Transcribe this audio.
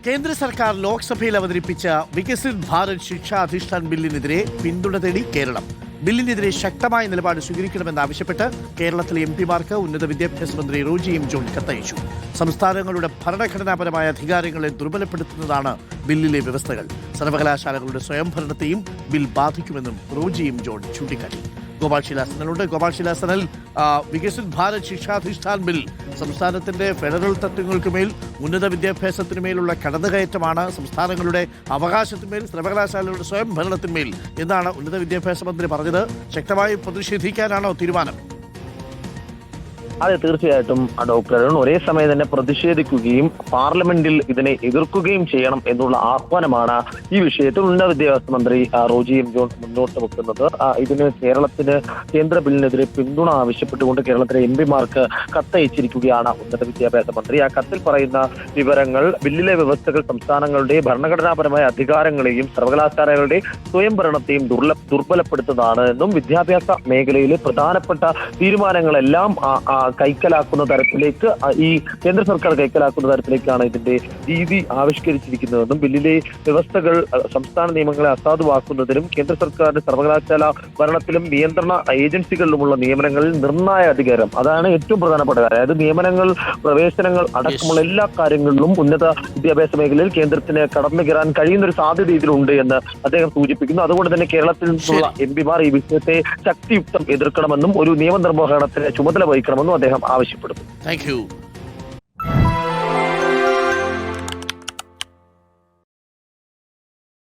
കേന്ദ്ര സർക്കാർ ലോക്സഭയിൽ അവതരിപ്പിച്ച വികസിത് ഭാരത് ശിക്ഷാ അധിഷ്ഠാൻ ബില്ലിനെതിരെ പിന്തുണ തേടി കേരളം. ബില്ലിനെതിരെ ശക്തമായ നിലപാട് സ്വീകരിക്കണമെന്നാവശ്യപ്പെട്ട് കേരളത്തിലെ എംപിമാർക്ക് ഉന്നത വിദ്യാഭ്യാസ മന്ത്രി റോജി എം ജോൺ കത്തയച്ചു. സംസ്ഥാനങ്ങളുടെ ഭരണഘടനാപരമായ അധികാരങ്ങളെ ദുർബലപ്പെടുത്തുന്നതാണ് ബില്ലിലെ വ്യവസ്ഥകൾ. സർവകലാശാലകളുടെ സ്വയംഭരണത്തെയും ബിൽ ബാധിക്കുമെന്നും റോജി എം ജോൺ ചൂണ്ടിക്കാട്ടി. ഗോപാൽ ശിലാസനലുണ്ട്. ഗോപാൽ ശിലാസനൽ, വികസിത് ഭാരത് ശിക്ഷാധിഷ്ഠാൻ ബിൽ സംസ്ഥാനത്തിന്റെ ഫെഡറൽ തത്വങ്ങൾക്കുമേൽ ഉന്നത വിദ്യാഭ്യാസത്തിനുമേലുള്ള കടന്നുകയറ്റമാണ്, സംസ്ഥാനങ്ങളുടെ അവകാശത്തിന്മേൽ സർവകലാശാലകളുടെ സ്വയം ഭരണത്തിന്മേൽ എന്നാണ് ഉന്നത വിദ്യാഭ്യാസ മന്ത്രി പറഞ്ഞത്. ശക്തമായി പ്രതിഷേധിക്കാനാണോ തീരുമാനം? അതെ, തീർച്ചയായിട്ടും ഡോക്ടർ അരുൺ ഒരേ സമയം തന്നെ പ്രതിഷേധിക്കുകയും പാർലമെന്റിൽ ഇതിനെ എതിർക്കുകയും ചെയ്യണം എന്നുള്ള ആഹ്വാനമാണ് ഈ വിഷയത്തിൽ ഉന്നത വിദ്യാഭ്യാസ മന്ത്രി റോജി എം ജോൺ മുന്നോട്ട് വെക്കുന്നത്. ഇതിന് കേന്ദ്ര ബില്ലിനെതിരെ പിന്തുണ ആവശ്യപ്പെട്ടുകൊണ്ട് കേരളത്തിലെ എംപിമാർക്ക് കത്തയച്ചിരിക്കുകയാണ് ഉന്നത വിദ്യാഭ്യാസ മന്ത്രി. ആ കത്തിൽ പറയുന്ന വിവരങ്ങൾ ബില്ലിലെ വ്യവസ്ഥകൾ സംസ്ഥാനങ്ങളുടെ ഭരണഘടനാപരമായ അധികാരങ്ങളെയും സർവകലാശാലകളുടെ സ്വയംഭരണത്തെയും ദുർബലപ്പെടുത്തുന്നതാണ് എന്നും വിദ്യാഭ്യാസ മേഖലയിലെ പ്രധാനപ്പെട്ട തീരുമാനങ്ങളെല്ലാം കൈക്കലാക്കുന്ന തരത്തിലേക്ക് ഈ കേന്ദ്ര സർക്കാർ കൈക്കലാക്കുന്ന തരത്തിലേക്കാണ് ഇതിന്റെ രീതി ആവിഷ്കരിച്ചിരിക്കുന്നതെന്നും ബില്ലിലെ വ്യവസ്ഥകൾ സംസ്ഥാന നിയമങ്ങളെ അസാധുവാക്കുന്നതിനും കേന്ദ്ര സർക്കാരിന്റെ സർവകലാശാല ഭരണത്തിലും നിയന്ത്രണ ഏജൻസികളിലുമുള്ള നിയമനങ്ങളിൽ നിർണായ അധികാരം, അതാണ് ഏറ്റവും പ്രധാനപ്പെട്ട കാര്യം. അതായത് നിയമനങ്ങൾ, പ്രവേശനങ്ങൾ അടക്കമുള്ള എല്ലാ കാര്യങ്ങളിലും ഉന്നത വിദ്യാഭ്യാസ മേഖലയിൽ കേന്ദ്രത്തിന് കടന്നു കയറാൻ കഴിയുന്ന ഒരു സാധ്യത ഇതിലുണ്ട് എന്ന് അദ്ദേഹം സൂചിപ്പിക്കുന്നു. അതുകൊണ്ട് തന്നെ കേരളത്തിൽ നിന്നുള്ള എംപിമാർ ഈ വിഷയത്തെ ശക്തിയുക്തം എതിർക്കണമെന്നും ഒരു നിയമനിർവഹണത്തിന് ചുമതല വഹിക്കണമെന്നും അദ്ദേഹം ആവശ്യപ്പെടുന്നു. Thank you.